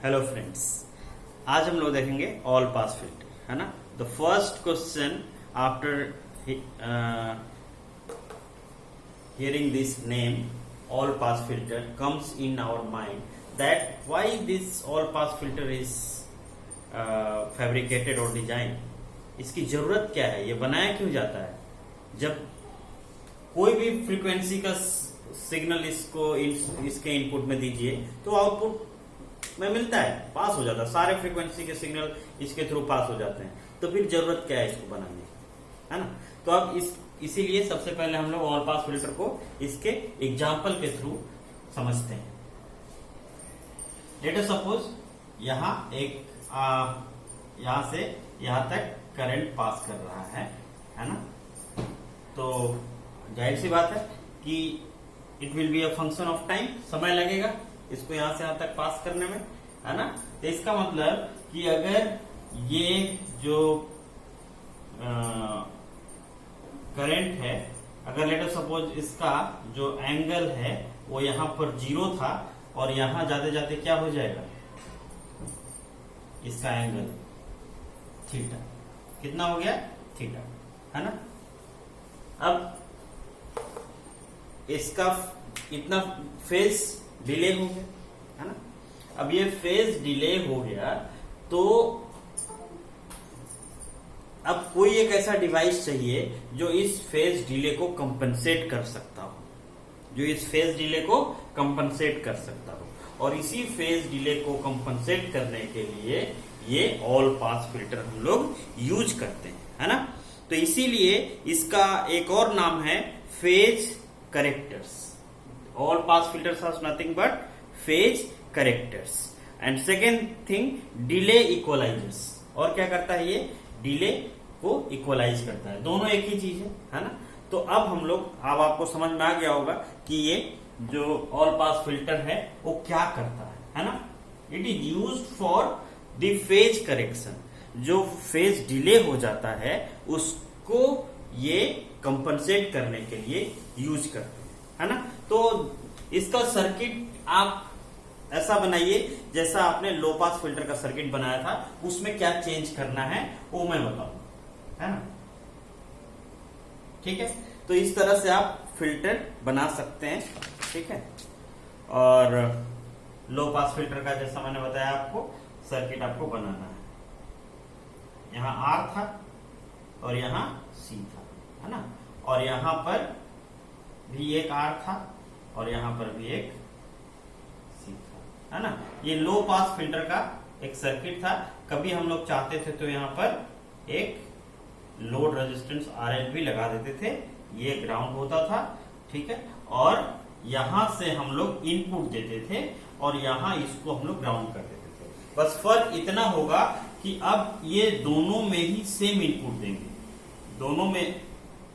Hello friends, आज हम लोग देखेंगे ऑल पास फिल्टर, है ना। The first question after hearing this name all pass filter comes in our mind that why this all pass filter is fabricated or designed। इसकी जरूरत क्या है, ये बनाया क्यों जाता है। जब कोई भी फ्रीक्वेंसी का सिग्नल इसके इनपुट में दीजिए तो आउटपुट में मिलता है, पास हो जाता है, सारे फ्रीक्वेंसी के सिग्नल इसके थ्रू पास हो जाते हैं। तो फिर जरूरत क्या है इसको बनाने की, है ना। तो अब इसीलिए सबसे पहले हम लोग ऑल पास फिल्टर को इसके एग्जाम्पल के थ्रू समझते हैं। लेट अस सपोज यहां यहां से यहां तक करंट पास कर रहा है ना। तो जाहिर सी बात है कि it will be a function of time, समय लगेगा इसको यहां से यहां तक पास करने में, है ना। तो इसका मतलब कि अगर ये जो करंट है, अगर लेट अस सपोज इसका जो एंगल है वो यहां पर 0 था और यहां जाते जाते क्या हो जाएगा, इसका एंगल थीटा कितना हो गया, थीटा, है ना। अब इसका इतना फेज डिले हो गया, है ना। अब ये फेज डिले हो गया तो अब कोई एक ऐसा डिवाइस चाहिए जो इस फेज डिले को कंपनसेट कर सकता हो, जो इस फेज डिले को कंपनसेट कर सकता हो। और इसी फेज डिले को कंपनसेट करने के लिए ये ऑल पास फिल्टर हम लोग यूज करते हैं, है ना। तो इसीलिए इसका एक और नाम है phase characters. All pass filters are nothing but phase characters. And second thing, delay equalizers. और क्या करता है ये, डिले को इक्वलाइज करता है। दोनों एक ही चीज है ना। तो अब हम लोग, अब आपको समझ में आ गया होगा कि ये जो ऑल पास फिल्टर है वो क्या करता है ना। It is used for the phase correction. जो फेज डिले हो जाता है उसको ये कंपनसेट करने के लिए यूज करते हैं, है ना। तो इसका सर्किट आप ऐसा बनाइए जैसा आपने लो पास फिल्टर का सर्किट बनाया था, उसमें क्या चेंज करना है वो मैं बताऊंगा, है ना। ठीक है, तो इस तरह से आप फिल्टर बना सकते हैं, ठीक है। और लो पास फिल्टर का जैसा मैंने बताया आपको सर्किट आपको बनाना है। यहां R था और यहां C था, है ना। और यहां पर भी एक R था और यहां पर भी एक C था, है ना। ये लो पास फिल्टर का एक सर्किट था। कभी हम लोग चाहते थे तो यहां पर एक लोड रेजिस्टेंस RL भी लगा देते थे, ये ग्राउंड होता था, ठीक है। और यहां से हम लोग इनपुट देते थे और यहां इसको हम लोग ग्राउंड कर देते थे। बस फर्क इतना होगा कि अब ये दोनों में ही सेम इनपुट देंगे, दोनों में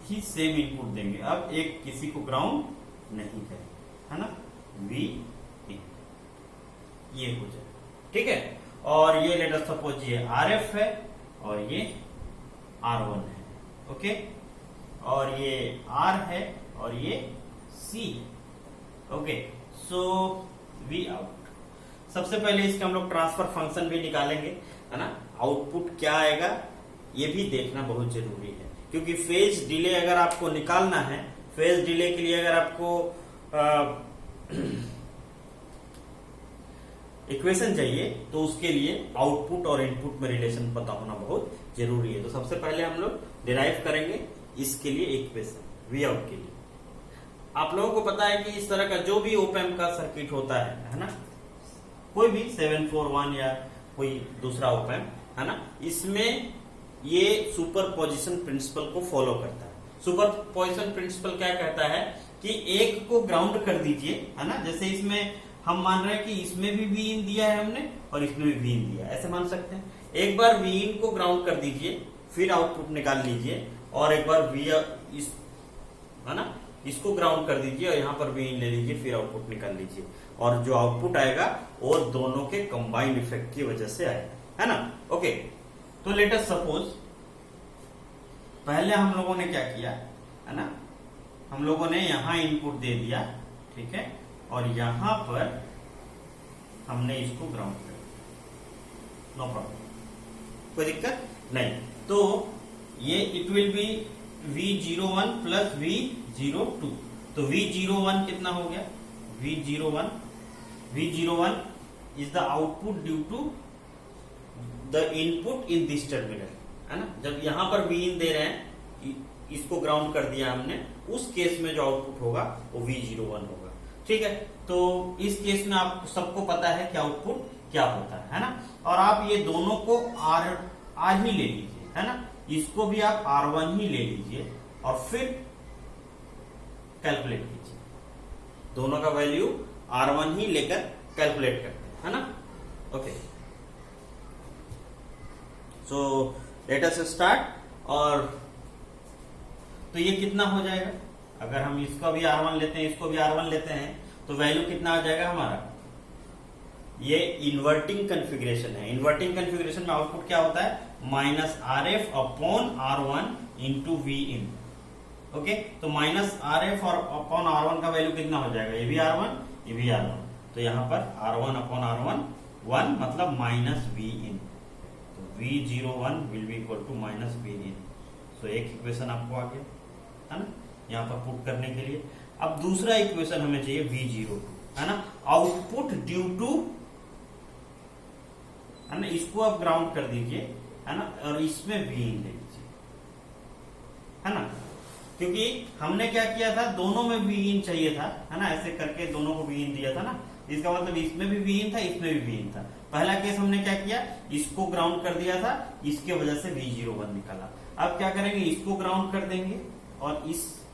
ही सेम इनपुट देंगे। अब एक किसी को ग्राउंड नहीं करेंगे, है ना। V ये हो जाए, ठीक है। और ये लेट अस सपोज ये RF है और ये R1 है, ओके। और ये R है और ये C है, ओके। सो V आउट। सबसे पहले इसके हम लोग ट्रांसफर फंक्शन भी निकालेंगे, है ना। आउटपुट क्या आएगा ये भी देखना बहुत जरूरी है, क्योंकि फेज डिले अगर आपको निकालना है, फेज डिले के लिए अगर आपको इक्वेशन चाहिए तो उसके लिए आउटपुट और इनपुट में रिलेशन पता होना बहुत जरूरी है। तो सबसे पहले हम लोग डिराइव करेंगे इसके लिए इक्वेशन वी आउट के लिए। आप लोगों को पता है कि इस तरह का जो भी ओप एम्प का सर्किट होता है ना, कोई भी 741 या कोई दूसरा ओप एम्प, है ना, इसमें ये सुपरपोजिशन प्रिंसिपल को फॉलो करता है। सुपरपोजिशन प्रिंसिपल क्या कहता है कि एक को ग्राउंड कर दीजिए, है ना। जैसे इसमें हम मान रहे हैं कि इसमें भी Vin दिया है हमने और इसमें भी Vin दिया है, ऐसे मान सकते हैं। एक बार Vin को ग्राउंड कर दीजिए, फिर आउटपुट निकाल लीजिए, और एक बार है ना, इसको ग्राउंड कर दीजिए और यहां पर Vin ले लीजिए, फिर आउटपुट निकाल लीजिए। और जो आउटपुट आएगा वो दोनों के कंबाइंड इफेक्ट की वजह से आएगा, है ना। ओके, तो लेट अस सपोज पहले हम लोगों ने क्या किया, है ना, हम लोगों ने यहां इनपुट दे दिया, ठीक है। और यहां पर हमने इसको ग्राउंड कर दिया, नो प्रॉब्लम, कोई दिक्कत नहीं। तो ये it will B V01 plus V02। तो V01 कितना हो गया? V01 is the output due to the input in this terminal, है ना। जब यहां पर Vin दे रहे हैं, इसको ग्राउंड कर दिया हमने, उस केस में जो आउटपुट होगा वो V01 होगा, ठीक है। तो इस केस में आप सबको पता है कि आउटपुट क्या होता है ना। और आप ये दोनों को R ही ले लीजिए, है ना। इसको भी आप R1 ही ले लीजिए और फिर कैलकुलेट कीजिए। दोनों का वैल्यू R1 ही लेकर कैलकुलेट करते हैं, है ना। Okay, so let us start. और तो ये कितना हो जाएगा? अगर हम इसका भी R1 लेते हैं, इसको भी R1 लेते हैं, तो वैल्यू कितना आ जाएगा हमारा? ये इन्वर्टिंग कन्फिग्रेशन है। इन्वर्टिंग कन्फिग्रेशन में आउटपुट क्या होता है? -RF upon R1 into Vin। Okay, तो -RF और अपॉन R1 का वैल्यू कितना हो जाएगा? ये भी R1, ये भी R1। तो यहां पर R1 अपॉन R1 1 मतलब -Vin। तो V01 will be equal to -Vin। So एक इक्वेशन आपको आ गया, है ना, यहां पर पुट करने के लिए। अब दूसरा इक्वेशन हमें चाहिए V02, है ना, आउटपुट ड्यू टू, है ना। इसको आप ग्राउंड कर दीजिए, है ना, और इसमें Vin दे दीजिए, है ना। क्योंकि हमने क्या किया था, दोनों में Vin चाहिए था, है ना, ऐसे करके दोनों को Vin दिया था ना। इसका मतलब इसमें भी Vin था, इसमें भी Vin था। पहला केस हमने क्या किया, इसको ग्राउंड कर दिया था, इसके वजह से V01 निकाला। अब क्या करेंगे, इसको ग्राउंड कर देंगे और इस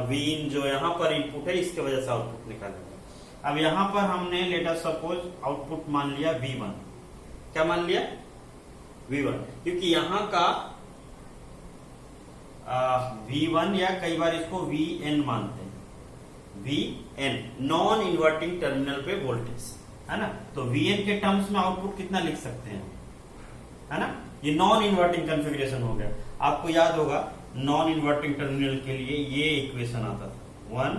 Vin जो यहां पर इनपुट है, इसके वजह से आउटपुट निकालेंगे। अब यहां पर हमने लेट अस सपोज आउटपुट मान लिया V1। क्या मान लिया? V1, क्योंकि यहां का V1 या कई बार इसको Vn मानते हैं, Vn नॉन इन्वर्टिंग टर्मिनल पे वोल्टेज, है ना। तो Vn के टर्म्स में आउटपुट कितना लिख सकते हैं, है ना। ये नॉन इन्वर्टिंग कॉन्फ़िगरेशन हो गया। आपको याद होगा नॉन इन्वर्टिंग टर्मिनल के लिए ये इक्वेशन आता था 1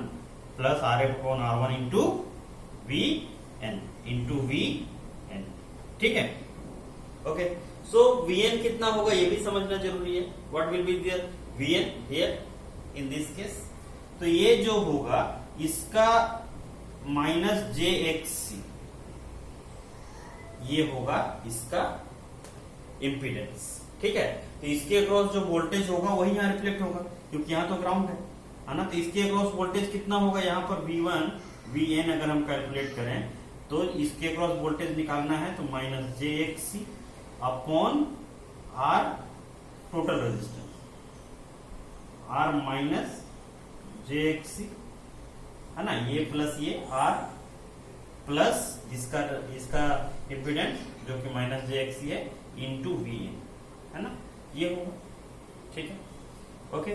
plus RF upon R1 into Vn, ठीक है। ओके, सो Vn कितना होगा ये भी समझना जरूरी है। What will be there Vn here in this case? तो ये जो होगा इसका -jXc, ये होगा इसका इम्पीडेंस, ठीक है। तो इसके अक्रॉस जो वोल्टेज होगा वही यहाँ रिफ्लेक्ट होगा, क्योंकि यहाँ तो ग्राउंड है ना। तो इसके अक्रॉस वोल्टेज कितना होगा? यहाँ पर V1 Vn अगर हम कैलकुलेट करें तो इसके अक्रॉस वोल्टेज निकालना है, तो -jXc upon R total resistance, R minus jXc, है ना, ये प्लस ये R प्लस इसका इम्पीडेंस जो कि -jXc है इंटू Vn, है ना, ये होगा, ठीक है। ओके,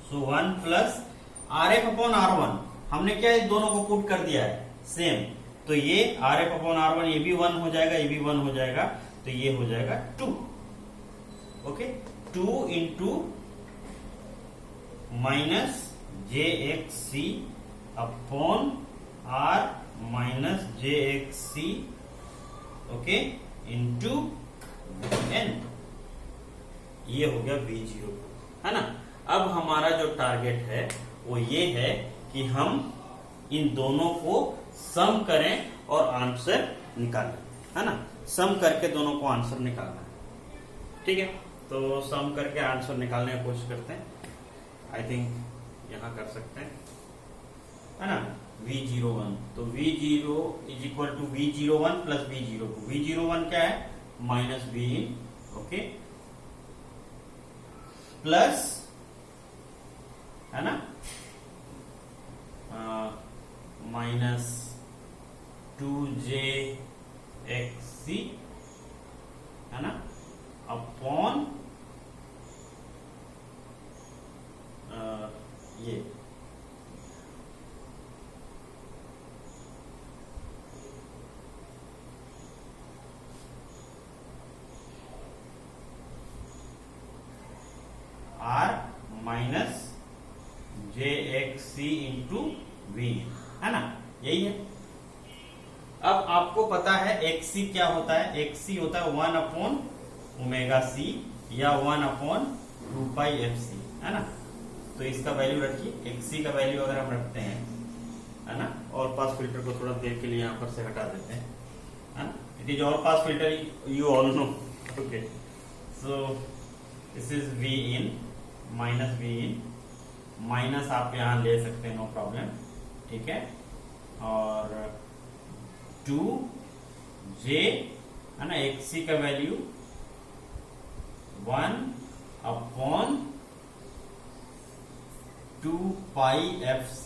सो 1 प्लस RF अपॉन R1, हमने क्या इस दोनों को पुट कर दिया है सेम। तो ये RF अपॉन R1 ये भी 1 हो जाएगा, ये भी 1 हो जाएगा, तो ये हो जाएगा 2। Okay, 2 into -jXc upon R minus jXc, okay, into Vn, ये हो गया V0, है ना। अब हमारा जो टारगेट है वो ये है कि हम इन दोनों को सम करें और आंसर निकालें, है ना। सम करके दोनों को आंसर निकालना है, ठीक है। तो सम करके आंसर निकालने की कोशिश करते हैं। आई थिंक यहां कर सकते हैं, है ना। V01, तो V0 is equal to V01 plus V02। V01 क्या है? -Vin, ओके, प्लस, है ना, -2jXc, है ना, अपॉन ये R minus jXc into Vn, है ना, यही है। अब आपको पता है एक्सी क्या होता है, एक्सी होता है 1/ωc या 1/2πfc, है ना। तो इसका वैल्यू रखिए, एक्सी का वैल्यू अगर हम रखते हैं, है ना, ऑल पास फिल्टर को थोड़ा देर के लिए यहाँ पर से हटा देते हैं, है ना। It is all pass filter, you all know, okay. So this is V in minus V in, minus आप यहाँ ले सकते हैं, नो प्रॉब्लम, ठीक है। और 2j, है ना, एक्सी का value 1/2πfc,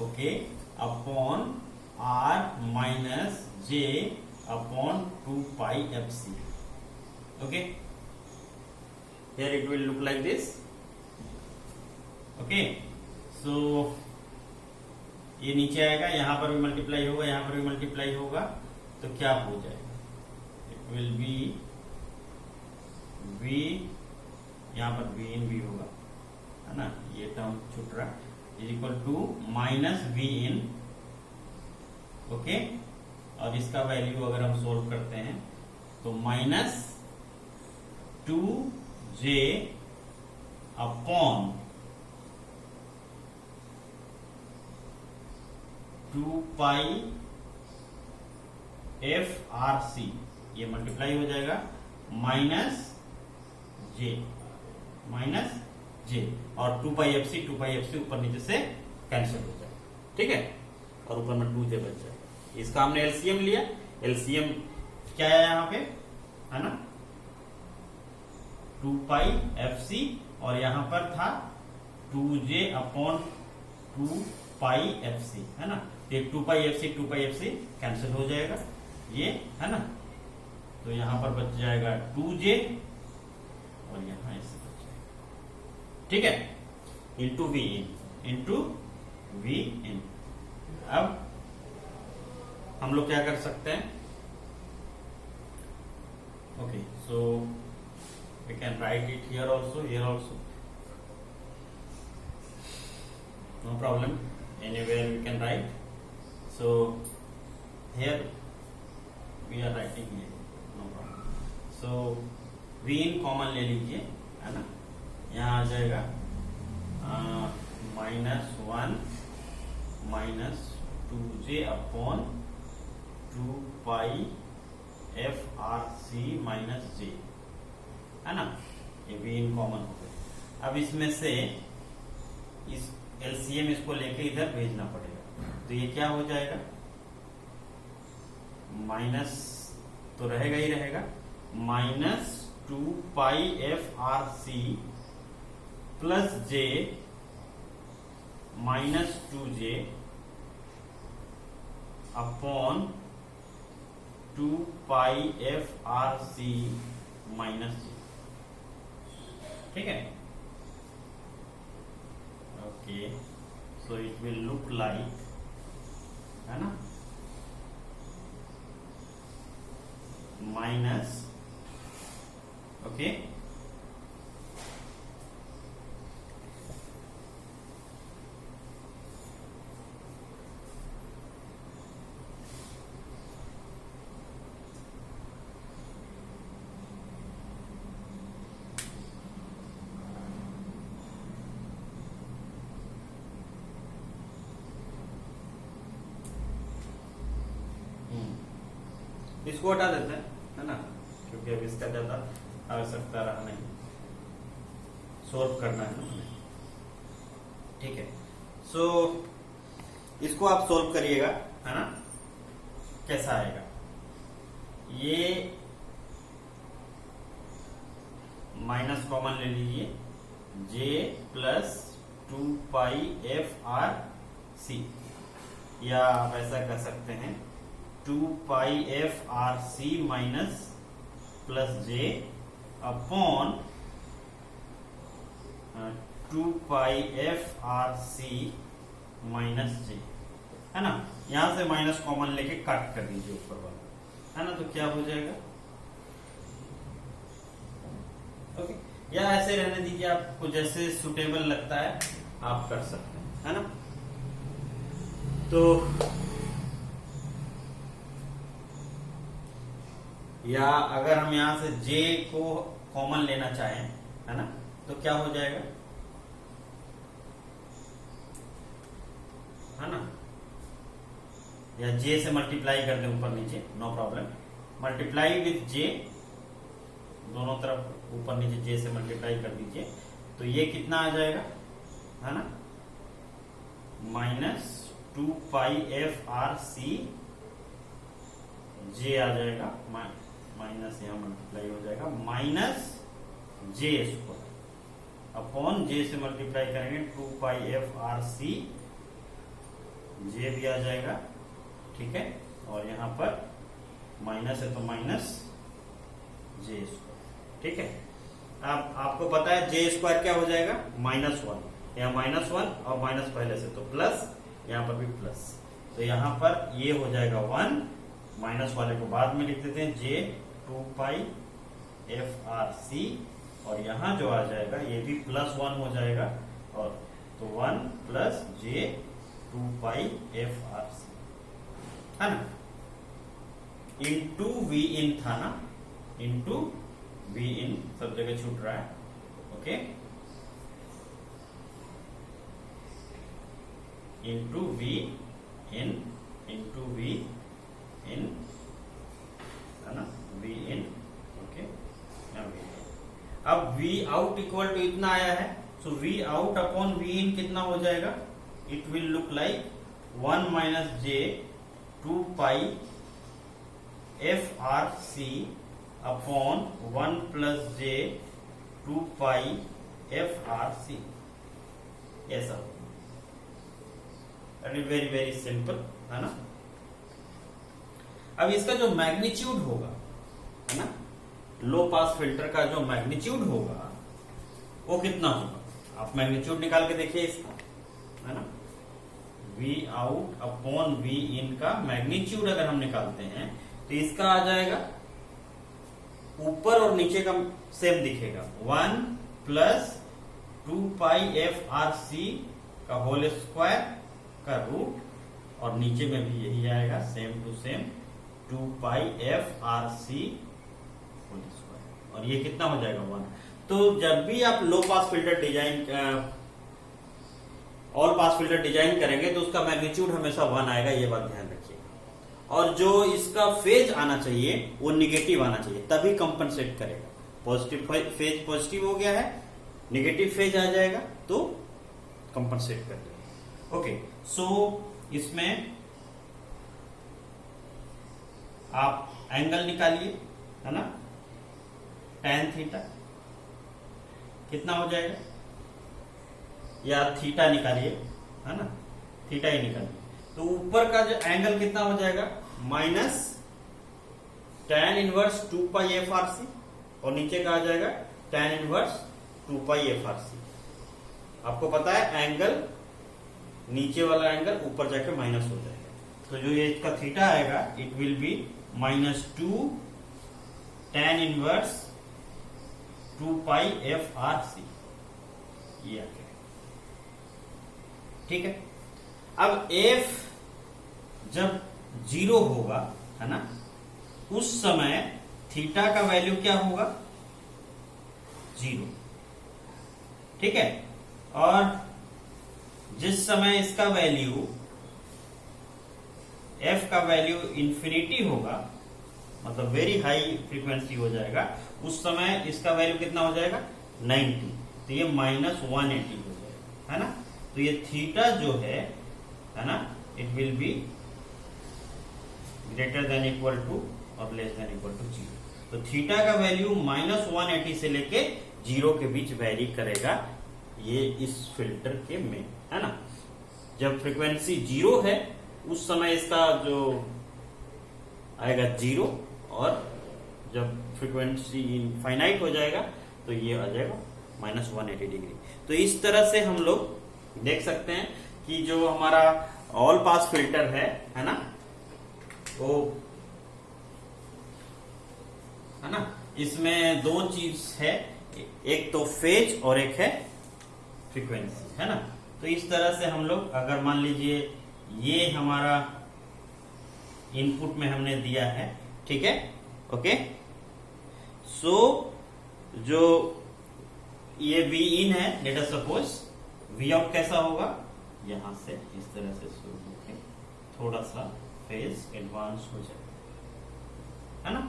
okay, upon r minus j upon 2πfc, okay. Here it will look like this, okay. So ये नीचे आएगा, यहां पर भी मल्टीप्लाई होगा, यहां पर भी मल्टीप्लाई होगा, तो क्या हो जाएगा, इट विल बी v, यहां पर v इन भी होगा, है ना, ये टर्म छूट रहा, is equal to minus v in, okay. और इसका वैल्यू अगर हम सोल्व करते हैं तो माइनस 2j अपॉन 2πfrc, ये मल्टीप्लाई हो जाएगा माइनस j, और 2πfc ऊपर नीचे से कैंसिल हो जाएगा, ठीक है, और ऊपर में 2j बच जाएगा। इसका हमने एलसीएम लिया, एलसीएम क्या है यहाँ पे, है ना, 2πfc, और यहां पर था 2j अपॉन 2πfc, है ना। ये 2πfc कैंसिल हो जाएगा, ये, है ना। तो यहां पर बच जाएगा 2j, और यहां ऐसे बच जाएगा, ठीक है, इंटू वी इन। अब हम लोग क्या कर सकते हैं, okay, so we can write it here also, no problem, anywhere we can write. So here we are writing here, no problem. So v in common ले लीजिए, है ना, यहाँ आ जाएगा -1 minus 2j upon 2πfrc minus j, है ना, ये v in common हो गया। अब इसमें से इस एलसीएम इसको लेके इधर भेजना पड़ेगा, तो ये क्या हो जाएगा, माइनस तो रहेगा ही रहेगा, -2πfrc plus j -2j upon 2πfrc minus j, ठीक है, okay. So it will look like, है ना, माइनस, ओके, इसको हटा देते हैं, है ना, क्योंकि अब इसका ज्यादा आवश्यकता रहा नहीं, सोल्व करना है हमें, ठीक है। सो इसको आप सोल्व करिएगा, है ना, कैसा आएगा, ये माइनस कॉमन ले लीजिए, j प्लस 2πfrc, या आप ऐसा कर सकते हैं 2πfrc minus plus j upon 2πfrc minus j, है ना। यहां से माइनस कॉमन लेके कट कर दीजिए ऊपर वाला, है ना, तो क्या हो जाएगा, ओके। या ऐसे रहने दीजिए, आपको जैसे सुटेबल लगता है आप कर सकते हैं, है ना। तो या अगर हम यहां से जे को कॉमन लेना चाहें, है ना, तो क्या हो जाएगा, है ना, या जे से मल्टीप्लाई कर दें ऊपर नीचे, no problem, multiply with J, दोनों तरफ ऊपर नीचे जे से मल्टीप्लाई कर दीजिए, तो ये कितना आ जाएगा, है ना, -2πf/c जे आ जाएगा, माइनस यहां मल्टीप्लाई हो जाएगा, -j² अपॉन जे से मल्टीप्लाई करेंगे 2πf/c, जे भी आ जाएगा, ठीक है, और यहां पर माइनस है तो -j², ठीक है। अब आपको पता है j² क्या हो जाएगा, -1, यहाँ -1 और माइनस पहले से तो प्लस, यहाँ पर भी प्लस, तो यहाँ पर ये हो जाएगा 1, माइनस वाले को बाद में लिख देते हैं, j 2πf/c, और यहाँ जो आ जाएगा ये भी +1 हो जाएगा, और तो 1 + j 2πf/c, है ना, इंटू वी इन था ना, इंटू वी इन सब जगह छूट रहा है, ओके, इंटू वी इन, है ना, वी इन, ओके, अब वी आउट इक्वल टू इतना आया है, so V out upon V in कितना हो जाएगा, it will look like 1 - j 2πf/c upon 1 + j 2πf/c, ऐसा, वेरी वेरी सिंपल, है ना। अब इसका जो मैग्नीट्यूड होगा, है ना, लो पास फिल्टर का जो मैग्नीट्यूड होगा वो कितना होगा, आप मैग्नीट्यूड निकाल के देखिए इसका, है ना, वी आउट अपॉन वी इन का मैग्नीट्यूड अगर हम निकालते हैं तो इसका आ जाएगा, ऊपर और नीचे का सेम दिखेगा, 1 + 2πf/c का होल स्क्वायर का रूट, और नीचे में भी यही आएगा, same to same 2πf/c whole square, और ये कितना हो जाएगा 1। तो जब भी आप low pass filter design, all pass filter design करेंगे तो उसका मैग्नीट्यूड हमेशा 1 आएगा, ये बात ध्यान रखिएगा, और जो इसका फेज आना चाहिए वो निगेटिव आना चाहिए, तभी कंपनसेट करेगा। पॉजिटिव फेज पॉजिटिव हो गया है, निगेटिव फेज आ जाएगा तो कंपनसेट कर देगा, ओके। सो इसमें आप एंगल निकालिए, है ना, tan थीटा कितना हो जाएगा, या थीटा निकालिए, है ना, थीटा ही निकालिए, तो ऊपर का जो एंगल कितना हो जाएगा, -tan 1 2πf/c, और नीचे का आ जाएगा tan 1 2πf/c। आपको पता है एंगल, नीचे वाला एंगल ऊपर जाके माइनस हो जाएगा, तो जो ये इसका थीटा आएगा, it will B -2 tan 1 2πf/c, ये आ गया, ठीक है। अब f जब 0 होगा, है ना, उस समय थीटा का वैल्यू क्या होगा, 0, ठीक है, और जिस समय इसका वैल्यू, f का वैल्यू इंफिनिटी होगा, मतलब वेरी हाई फ्रीक्वेंसी हो जाएगा, उस समय इसका वैल्यू कितना हो जाएगा, 90, तो ये -180 हो जाएगा, है ना, तो ये थीटा जो है ना, it will be greater than equal to और लेस देन इक्वल टू 0। तो थीटा का वैल्यू -180 से लेके 0 के बीच वेरी करेगा, ये इस फिल्टर के में, है ना। जब फ्रीक्वेंसी 0 है उस समय इसका जो आएगा 0, और जब फ्रीक्वेंसी इनफाइनाइट हो जाएगा तो ये आ जाएगा -180 डिग्री। तो इस तरह से हम लोग देख सकते हैं कि जो हमारा ऑल पास फिल्टर है ना, वो, है ना, इसमें दो चीज है, एक तो फेज और एक है फ्रीक्वेंसी, है ना। तो इस तरह से हम लोग, अगर मान लीजिए ये हमारा इनपुट में हमने दिया है, ठीक है, ओके, सो जो ये V इन है, let us suppose V out कैसा होगा, यहां से इस तरह से शुरू होके थोड़ा सा फेज एडवांस हो जाएगा, है ना,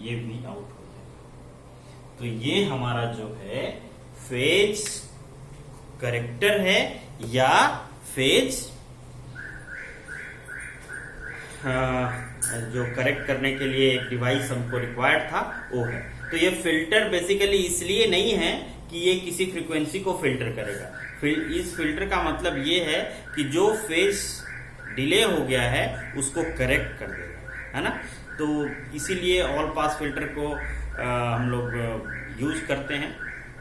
ये V आउट हो जाएगा। तो ये हमारा जो है फेज करेक्टर है या फेज जो करेक्ट करने के लिए एक डिवाइस हमको रिक्वायर्ड था वो है। तो ये फिल्टर बेसिकली इसलिए नहीं है कि ये किसी फ्रीक्वेंसी को फिल्टर करेगा। इस फिल्टर का मतलब ये है कि जो फेज डिले हो गया है उसको करेक्ट कर देगा, है ना। तो इसीलिए ऑल पास फिल्टर को हम लोग यूज करते हैं,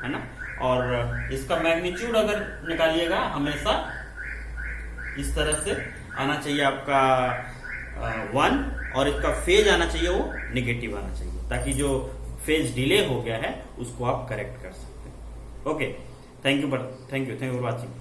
है ना। और इसका मैग्नीट्यूड अगर निकालिएगा हमेशा इस तरह से आना चाहिए आपका 1, और इसका फेज आना चाहिए वो नेगेटिव आना चाहिए, ताकि जो फेज डिले हो गया है उसको आप करेक्ट कर सकते हैं। Okay, thank you for watching.